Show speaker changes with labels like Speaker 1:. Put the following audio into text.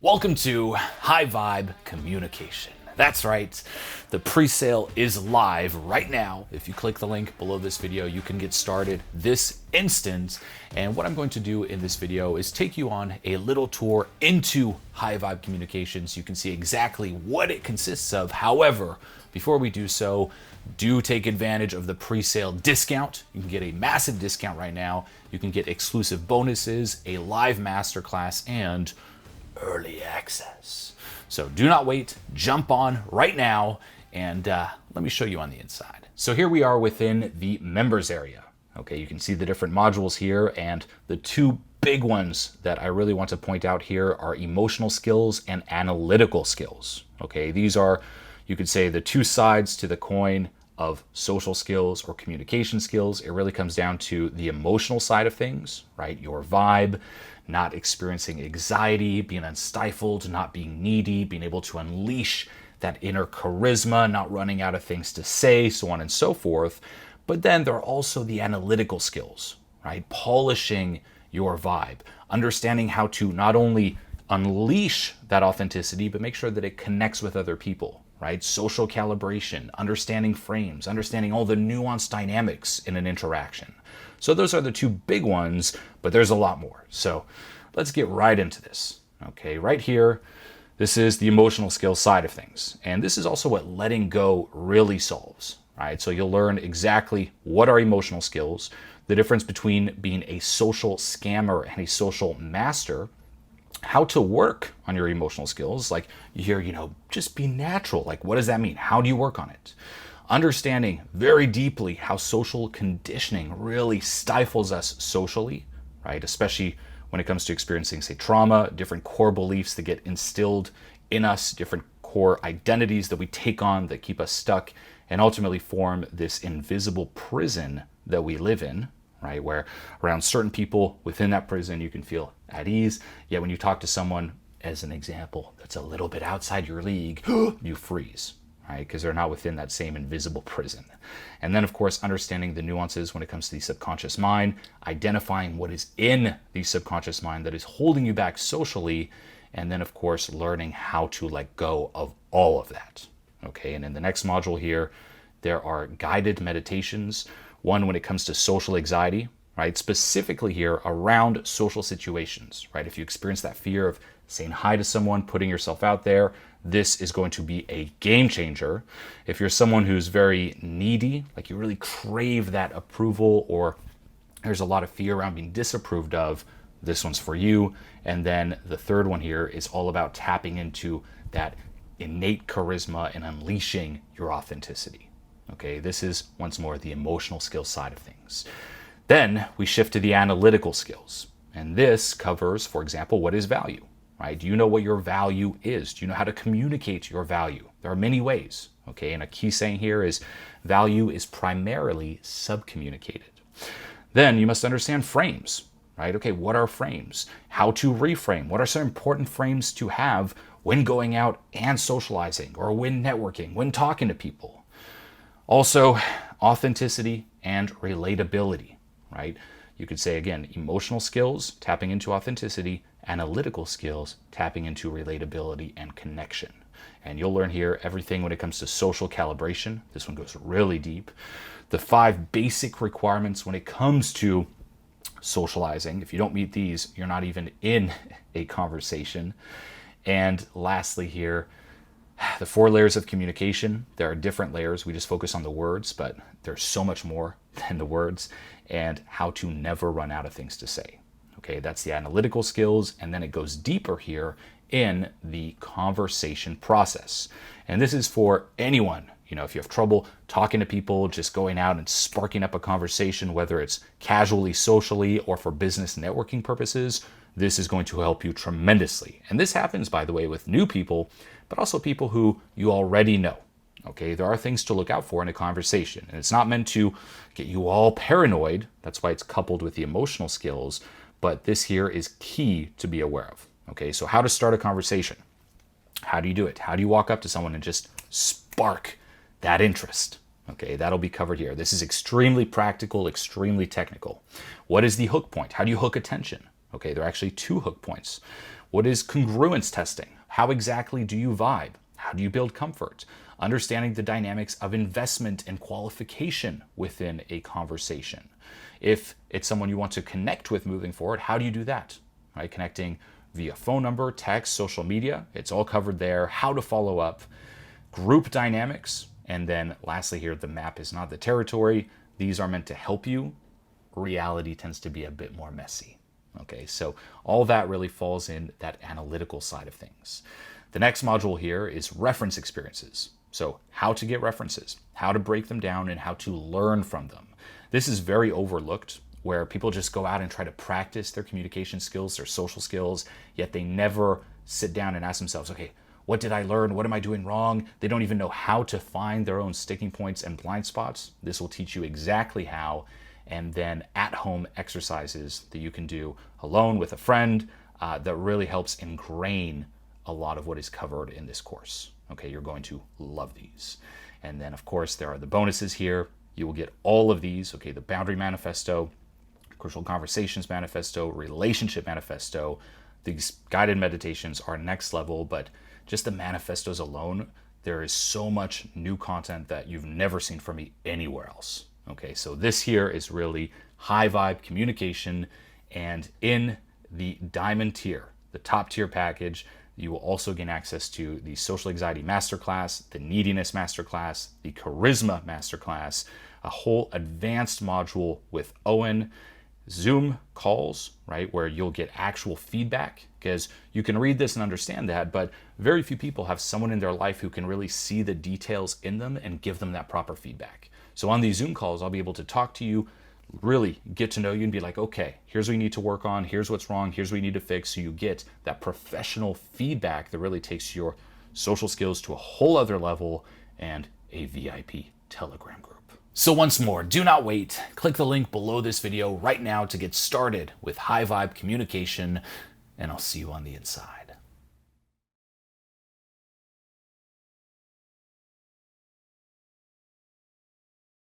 Speaker 1: Welcome to High Vibe Communication. That's right, the pre-sale is live right now. If you click the link below this video, you can get started this instant. And what I'm going to do in this video is take you on a little tour into High Vibe Communication so you can see exactly what it consists of. However, before we do so, do take advantage of the pre-sale discount. You can get a massive discount right now. You can get exclusive bonuses, a live masterclass, and early access. So do not wait, jump on right now, and let me show you on the inside. So here we are within the members area. Okay, you can see the different modules here, and the two big ones that I really want to point out here are emotional skills and analytical skills. Okay, these are, you could say, the two sides to the coin of social skills or communication skills. It really comes down to the emotional side of things, right? Your vibe, not experiencing anxiety, being unstifled, not being needy, being able to unleash that inner charisma, not running out of things to say, so on and so forth. But then there are also the analytical skills, right? Polishing your vibe, understanding how to not only unleash that authenticity, but make sure that it connects with other people, right? Social calibration, understanding frames, understanding all the nuanced dynamics in an interaction. So those are the two big ones, but there's a lot more. So let's get right into this. Okay, right here, this is the emotional skills side of things. And this is also what letting go really solves, right? So you'll learn exactly what are emotional skills, the difference between being a social scammer and a social master, how to work on your emotional skills. Like you hear, just be natural. Like, what does that mean? How do you work on it? Understanding very deeply how social conditioning really stifles us socially, right? Especially when it comes to experiencing, say, trauma, different core beliefs that get instilled in us, different core identities that we take on that keep us stuck and ultimately form this invisible prison that we live in, right? Where around certain people within that prison, you can feel at ease. Yet when you talk to someone, as an example, that's a little bit outside your league, you freeze, right? Because they're not within that same invisible prison. And then, of course, understanding the nuances when it comes to the subconscious mind, identifying what is in the subconscious mind that is holding you back socially, and then, of course, learning how to let go of all of that. Okay, and in the next module here, there are guided meditations. One when it comes to social anxiety, right? Specifically here around social situations, right? If you experience that fear of saying hi to someone, putting yourself out there, this is going to be a game changer. If you're someone who's very needy, like you really crave that approval, or there's a lot of fear around being disapproved of, this one's for you. And then the third one here is all about tapping into that innate charisma and unleashing your authenticity. Okay, this is once more the emotional skills side of things. Then we shift to the analytical skills. And this covers, for example, what is value, right? Do you know what your value is? Do you know how to communicate your value? There are many ways, okay? And a key saying here is value is primarily subcommunicated. Then you must understand frames, right? Okay, what are frames? How to reframe? What are some important frames to have when going out and socializing, or when networking, when talking to people? Also, authenticity and relatability, right? You could say, again, emotional skills, tapping into authenticity, analytical skills, tapping into relatability and connection. And you'll learn here everything when it comes to social calibration. This one goes really deep. The 5 basic requirements when it comes to socializing. If you don't meet these, you're not even in a conversation. And lastly here, the 4 layers of communication. There are different layers. We just focus on the words, but there's so much more than the words, and how to never run out of things to say. Okay, that's the analytical skills, and then it goes deeper here in the conversation process. And this is for anyone, if you have trouble talking to people, just going out and sparking up a conversation, whether it's casually, socially, or for business networking purposes, this is going to help you tremendously. And this happens, by the way, with new people, but also people who you already know. Okay, there are things to look out for in a conversation, and it's not meant to get you all paranoid. That's why it's coupled with the emotional skills, but this here is key to be aware of. Okay, so how to start a conversation. How do you do it? How do you walk up to someone and just spark that interest? Okay, that'll be covered here. This is extremely practical, extremely technical. What is the hook point? How do you hook attention? Okay, there are actually 2 hook points. What is congruence testing? How exactly do you vibe? How do you build comfort? Understanding the dynamics of investment and qualification within a conversation. If it's someone you want to connect with moving forward, how do you do that? Right? Connecting via phone number, text, social media, it's all covered there. How to follow up, group dynamics, and then lastly here, the map is not the territory. These are meant to help you. Reality tends to be a bit more messy. Okay, so all that really falls in that analytical side of things. The next module here is reference experiences. So how to get references, how to break them down, and how to learn from them. This is very overlooked, where people just go out and try to practice their communication skills, their social skills, yet they never sit down and ask themselves, okay, what did I learn? What am I doing wrong? They don't even know how to find their own sticking points and blind spots. This will teach you exactly how, and then at-home exercises that you can do alone with a friend that really helps ingrain a lot of what is covered in this course. Okay, you're going to love these. And then, of course, there are the bonuses here. You will get all of these, okay, the Boundary Manifesto, Crucial Conversations Manifesto, Relationship Manifesto. These guided meditations are next level, but just the manifestos alone, there is so much new content that you've never seen from me anywhere else. Okay, so this here is really high vibe communication, and in the diamond tier, the top tier package, you will also gain access to the Social Anxiety Masterclass, the Neediness Masterclass, the Charisma Masterclass, a whole advanced module with Owen, Zoom calls, right, where you'll get actual feedback, because you can read this and understand that, but very few people have someone in their life who can really see the details in them and give them that proper feedback. So on these Zoom calls, I'll be able to talk to you, really get to know you and be like, okay, here's what you need to work on, here's what's wrong, here's what you need to fix, so you get that professional feedback that really takes your social skills to a whole other level, and a VIP Telegram group. So once more, do not wait. Click the link below this video right now to get started with high vibe communication, and I'll see you on the inside.